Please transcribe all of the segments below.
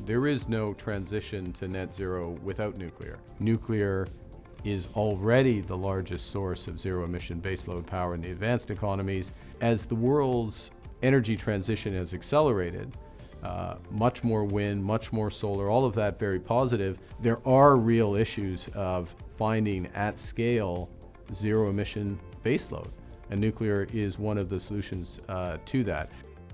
There is no transition to net zero without nuclear. Nuclear is already the largest source of zero-emission baseload power in the advanced economies. As the world's energy transition has accelerated, much more wind, much more solar, all of that very positive. There are real issues of finding at scale zero-emission baseload, and nuclear is one of the solutions to that.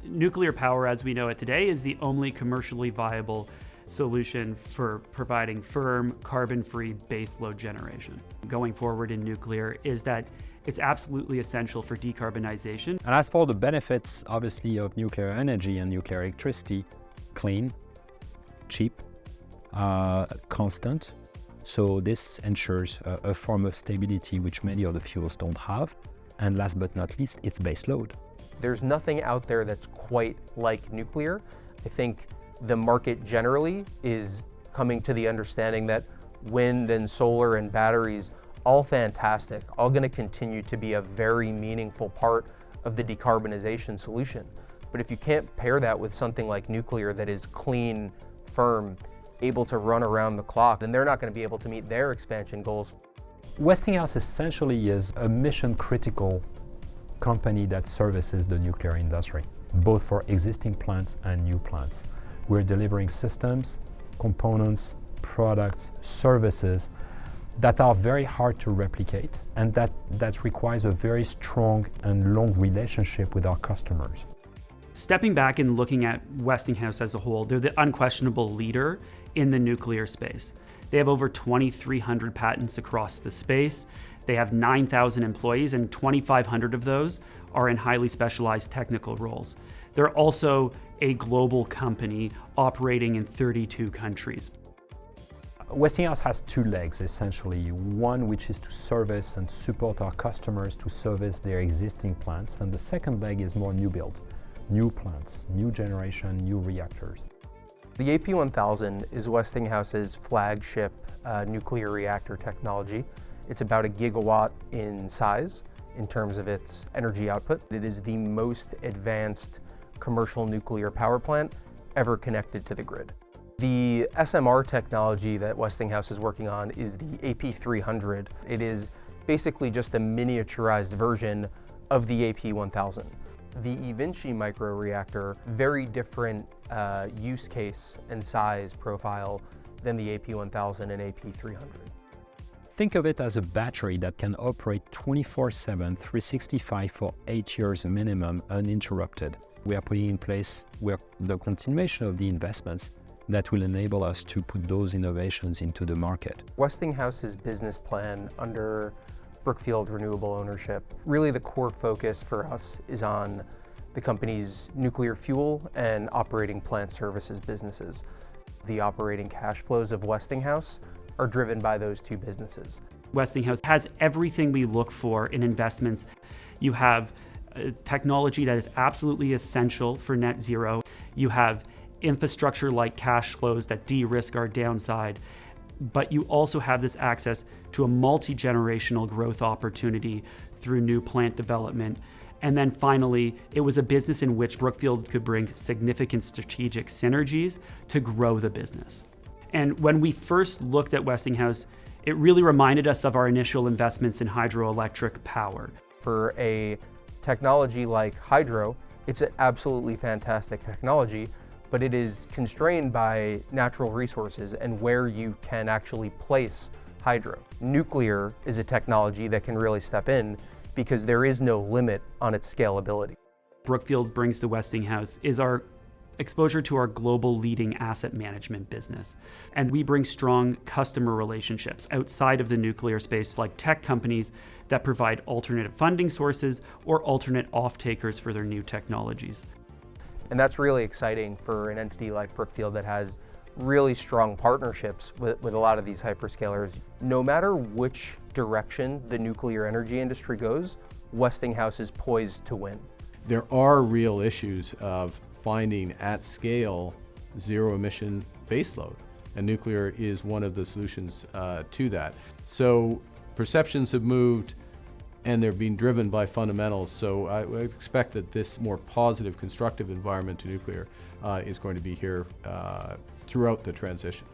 Nuclear power, as we know it today, is the only commercially viable solution for providing firm, carbon-free baseload generation. Going forward in nuclear is that it's absolutely essential for decarbonization. And as for the benefits, obviously, of nuclear energy and nuclear electricity, clean, cheap, constant. So this ensures a form of stability which many other fuels don't have. And last but not least, it's baseload. There's nothing out there that's quite like nuclear. I think the market generally is coming to the understanding that wind and solar and batteries, all fantastic, all going to continue to be a very meaningful part of the decarbonization solution. But if you can't pair that with something like nuclear that is clean, firm, able to run around the clock, then they're not going to be able to meet their expansion goals. Westinghouse essentially is a mission-critical company that services the nuclear industry, both for existing plants and new plants. We're delivering systems, components, products, services that are very hard to replicate, and that requires a very strong and long relationship with our customers. Stepping back and looking at Westinghouse as a whole, they're the unquestionable leader in the nuclear space. They have over 2,300 patents across the space. They have 9,000 employees, and 2,500 of those are in highly specialized technical roles. They're also a global company operating in 32 countries. Westinghouse has two legs, essentially. One which is to service and support our customers to service their existing plants, and the second leg is more new build, new plants, new generation, new reactors. The AP1000 is Westinghouse's flagship nuclear reactor technology. It's about 1 gigawatt in size in terms of its energy output. It is the most advanced commercial nuclear power plant ever connected to the grid. The SMR technology that Westinghouse is working on is the AP300. It is basically just a miniaturized version of the AP1000. The eVinci microreactor, very different use case and size profile than the AP1000 and AP300. Think of it as a battery that can operate 24/7, 365 for 8 years minimum, uninterrupted. We are putting in place the continuation of the investments that will enable us to put those innovations into the market. Westinghouse's business plan under Brookfield Renewable Ownership, really the core focus for us is on the company's nuclear fuel and operating plant services businesses. The operating cash flows of Westinghouse are driven by those two businesses. Westinghouse has everything we look for in investments. You have technology that is absolutely essential for net zero. You have infrastructure like cash flows that de-risk our downside, but you also have this access to a multi-generational growth opportunity through new plant development. And then finally, it was a business in which Brookfield could bring significant strategic synergies to grow the business. And when we first looked at Westinghouse, it really reminded us of our initial investments in hydroelectric power. For a technology like hydro, it's an absolutely fantastic technology, but it is constrained by natural resources and where you can actually place hydro. Nuclear is a technology that can really step in because there is no limit on its scalability. Brookfield brings to Westinghouse is our exposure to our global leading asset management business. And we bring strong customer relationships outside of the nuclear space, like tech companies that provide alternative funding sources or alternate off-takers for their new technologies. And that's really exciting for an entity like Brookfield that has really strong partnerships with a lot of these hyperscalers. No matter which direction the nuclear energy industry goes, Westinghouse is poised to win. There are real issues of finding at scale zero-emission baseload, and nuclear is one of the solutions to that. So perceptions have moved and they're being driven by fundamentals. So I expect that this more positive, constructive environment to nuclear is going to be here throughout the transition.